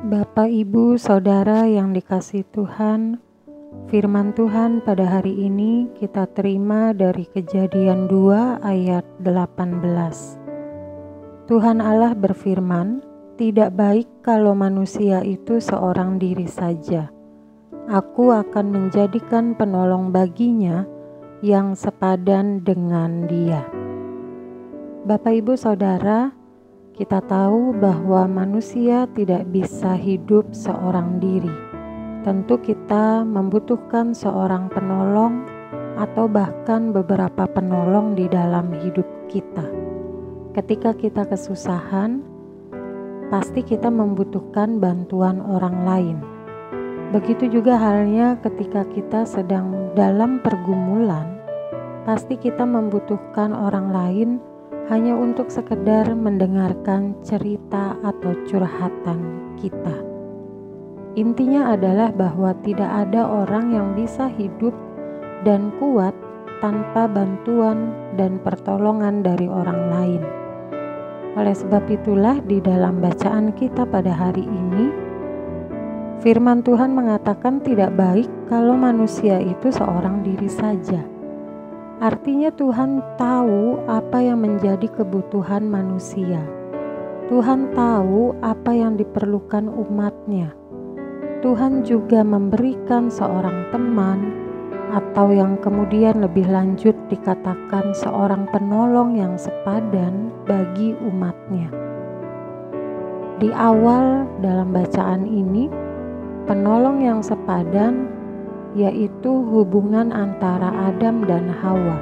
Bapak, Ibu, Saudara yang dikasihi Tuhan, firman Tuhan pada hari ini kita terima dari Kejadian 2 ayat 18. Tuhan Allah berfirman, "Tidak baik kalau manusia itu seorang diri saja. Aku akan menjadikan penolong baginya yang sepadan dengan dia." Bapak, Ibu, Saudara, kita tahu bahwa manusia tidak bisa hidup seorang diri. Tentu kita membutuhkan seorang penolong atau bahkan beberapa penolong di dalam hidup kita. Ketika kita kesusahan, pasti kita membutuhkan bantuan orang lain. Begitu juga halnya ketika kita sedang dalam pergumulan, pasti kita membutuhkan orang lain hanya untuk sekedar mendengarkan cerita atau curhatan kita. Intinya adalah bahwa tidak ada orang yang bisa hidup dan kuat tanpa bantuan dan pertolongan dari orang lain. Oleh sebab itulah di dalam bacaan kita pada hari ini, firman Tuhan mengatakan tidak baik kalau manusia itu seorang diri saja. Artinya Tuhan tahu apa yang menjadi kebutuhan manusia. Tuhan tahu apa yang diperlukan umatnya. Tuhan juga memberikan seorang teman atau yang kemudian lebih lanjut dikatakan seorang penolong yang sepadan bagi umatnya. Di awal dalam bacaan ini, penolong yang sepadan yaitu hubungan antara Adam dan Hawa.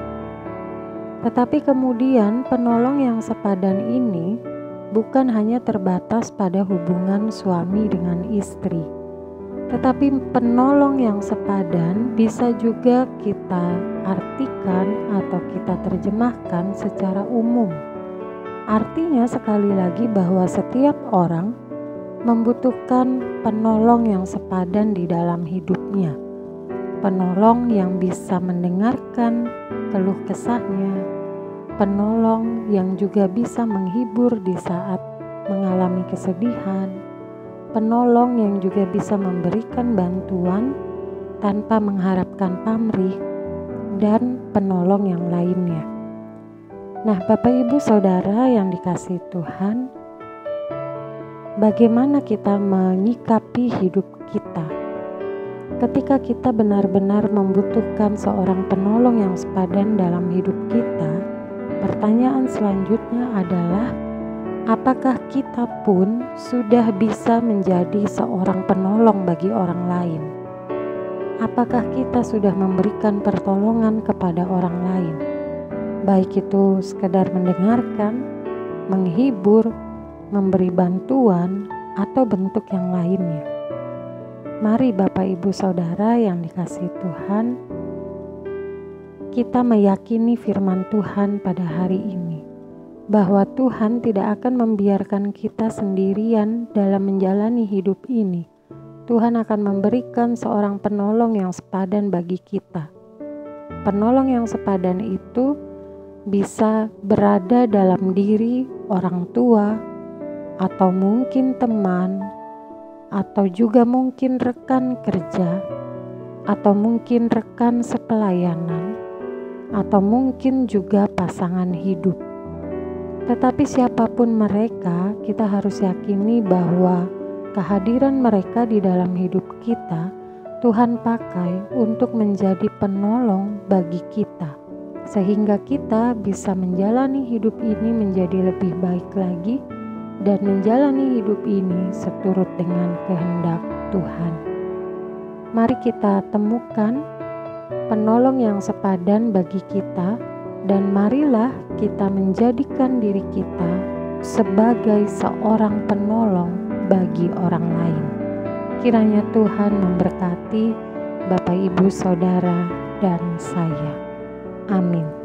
Tetapi kemudian penolong yang sepadan ini bukan hanya terbatas pada hubungan suami dengan istri, tetapi penolong yang sepadan bisa juga kita artikan atau kita terjemahkan secara umum. Artinya sekali lagi bahwa setiap orang membutuhkan penolong yang sepadan di dalam hidupnya. Penolong yang bisa mendengarkan keluh kesahnya, penolong yang juga bisa menghibur di saat mengalami kesedihan, penolong yang juga bisa memberikan bantuan tanpa mengharapkan pamrih, dan penolong yang lainnya. Nah, Bapak, Ibu, Saudara yang dikasihi Tuhan, bagaimana kita menyikapi hidup kita? Ketika kita benar-benar membutuhkan seorang penolong yang sepadan dalam hidup kita, pertanyaan selanjutnya adalah, apakah kita pun sudah bisa menjadi seorang penolong bagi orang lain? Apakah kita sudah memberikan pertolongan kepada orang lain? Baik itu sekedar mendengarkan, menghibur, memberi bantuan, atau bentuk yang lainnya. Mari Bapak, Ibu, Saudara yang dikasihi Tuhan, kita meyakini firman Tuhan pada hari ini, bahwa Tuhan tidak akan membiarkan kita sendirian dalam menjalani hidup ini. Tuhan akan memberikan seorang penolong yang sepadan bagi kita. Penolong yang sepadan itu bisa berada dalam diri orang tua, atau mungkin teman, atau juga mungkin rekan kerja, atau mungkin rekan sepelayanan, atau mungkin juga pasangan hidup. Tetapi siapapun mereka, kita harus yakini bahwa kehadiran mereka di dalam hidup kita, Tuhan pakai untuk menjadi penolong bagi kita, sehingga kita bisa menjalani hidup ini menjadi lebih baik lagi, dan menjalani hidup ini seturut dengan kehendak Tuhan. Mari kita temukan penolong yang sepadan bagi kita, dan marilah kita menjadikan diri kita sebagai seorang penolong bagi orang lain. Kiranya Tuhan memberkati Bapak, Ibu, Saudara, dan saya. Amin.